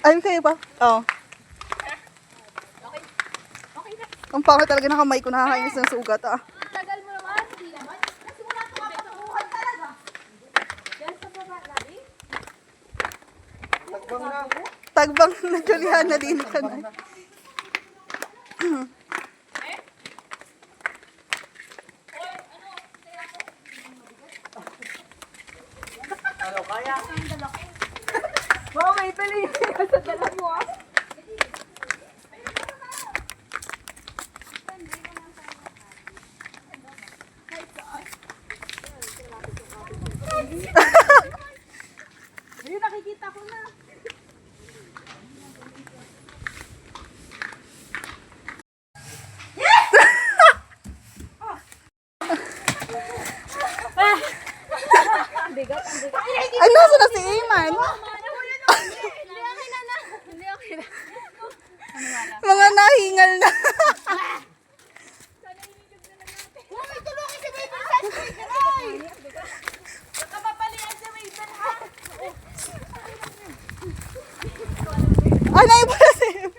Ay, kayo pa? Oo. Ang pangit talaga ng kamay ko, nakakainis ng sugat ah. Tagal mo naman, hindi naman. Kasi wala ko makatukuhan talaga. Yan sa baba, Labi. Tagbang na Juliana din ka na. Ano kaya? Wow, may pali. Sa dala mo ah. Ayun, nakikita ko na. Ay, nasa na si Iman? Mga nahingal na. Ay, naibala si Iman.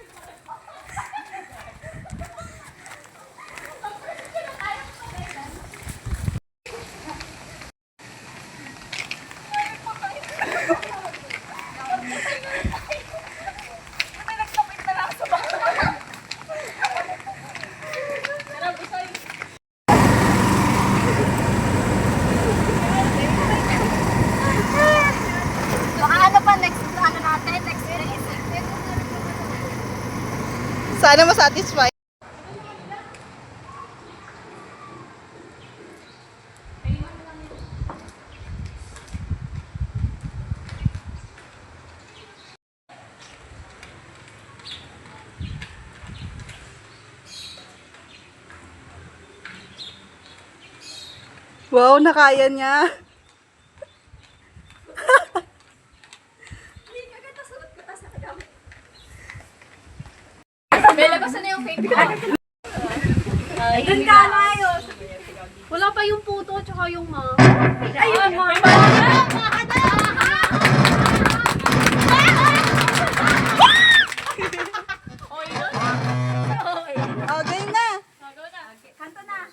Baka ano pa next ano natin, next race. Sana masatisfy. Wow, nakaya niya. Bella, basta na yung cake ko. Doon ka na ayos. Wala pa yung puto at saka yung ma. Ayun, ma. Oh, game na. Kanto na.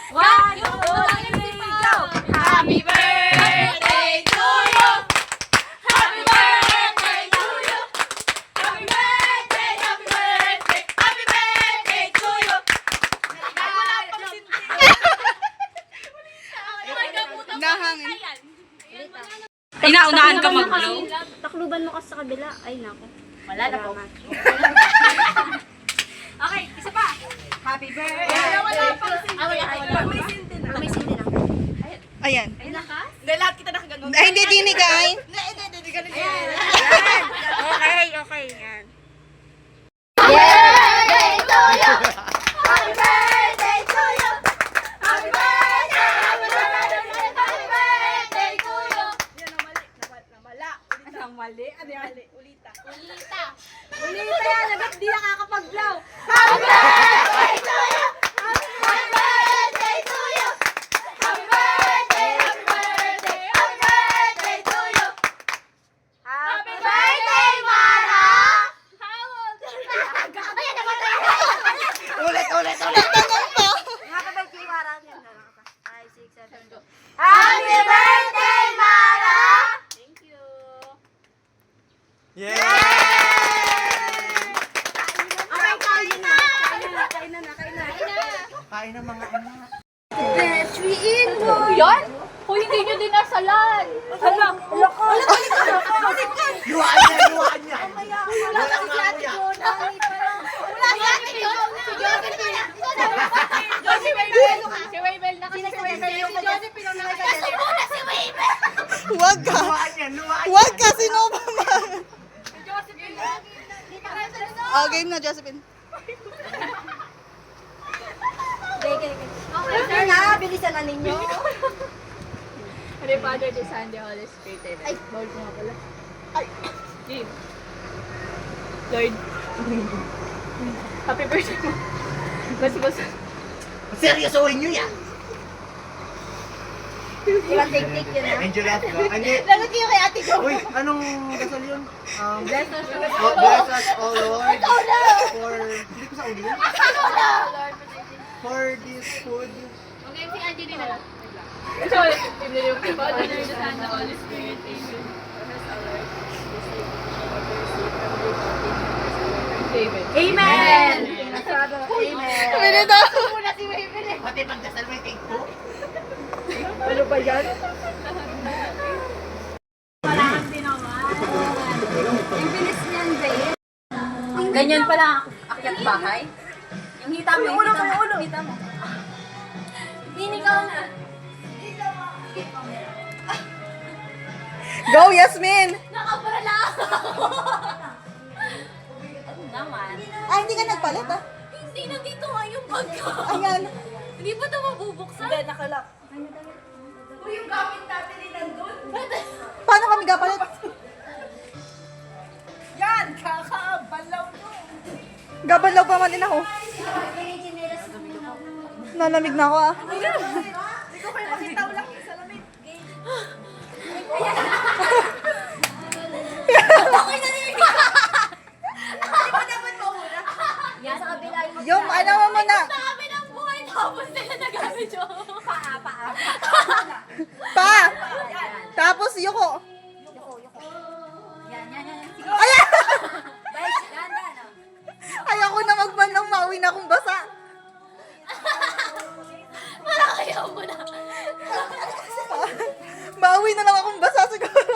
One, two, three, go! Happy birthday to you! Happy birthday to you! Happy birthday, happy birthday, happy birthday to you! Nahangin. Ay, naunahan ka mag-blow? Takluban mo kasi sa kabila. Ay, nako. Wala na po. Okay, isa pa. Happy birthday! Wala pa. May sindi na. May sindi na. Ayan. Ay, lakas? Hindi, lahat kita nakaganon. Ay, hindi dinigay. Hindi, ganun yan. Okay, okay. Yan. Birthday to you! Happy birthday to you! Happy birthday! Happy birthday! Happy birthday to you! Yan ang mali. Namala. Ang mali. Ano yan? Ulita. Ulita! Ulita yan. Agad di nakakapag-blow. Happy birthday to you! Happy birthday to you! Happy birthday! Happy birthday! Happy birthday to you! Happy birthday, Mara! Ayan, namatay na! Ulit. Happy birthday, Mara. 5, 6, 7, go. Happy birthday, Mara! Thank you. Yeah! Okay, kain na! Kain na. Kain ng mga anak. Between mo! Yan? Kung hindi nyo dinasalan! Hala! Luwaan niya. Wala ka si Ate Jonah! Wala si Ate Jonah! Si Josephine! Si Waybel na kasi si Waybel yung si Josephine ang nakaganda. Kasi muna si Waybel! Huwag ka. Luwaan Huwag ka, sino ba man? Si Josephine lagi. Oh, game na, Josephine. Okay, sir na. Bilisan na ninyo. the Father, the Son, the Holy Spirit. Ay, bawal ko nga pala. Ay! Game. Lord. Happy birthday mo. Basta. Seryosohin nyo yan. Ilang tik-tik yun ah. Angel of God. Hindi. Lagot yung kay ate ko. Uy, anong dasal yun? Bless us, Lord. Oh, bless us, O Lord. For, hindi ko sa uli. Lord, For this food. okay, si Angie din na lang. So, in the name of the Father, the Son, the Holy Spirit. Amen. Amen. Amen. Amen. Minito. Muna si Waverly. Pati pagdasal mo yung cake ko. Ano ba yan? Ang bilis niyan, babe. Ganyan pala akyat bahay. Yung hita mo, yung hita mo. Hindi ka na. Go, Yasmin! Nakaparala ako. Naman. Ah, hindi ka nagpalit ah. Hindi, nandito nga yung bag ko. Ayan. Hindi pa ito mabubuksan? Hindi, nakalak. Uy, yung gamit natin ay nandun. Paano kami gapalit? Yan, kakabalaw mo. Gabalaw pa man din ako. Nalamig na ako ah. Hindi ko kayo makita lang yung salamin. Okay na niyo. Hindi mo dapat mauna. Yan sa kabila yung Yung ano mo muna. Kami ng buhay tapos nila nagamit yung paa. Pa! Tapos yuko. Yan. Sige. Ayan! Guys, yan. Ayoko na magmanang mauwi na akong basa. Parang ayaw mo na. Mauwi na lang akong basa siguro.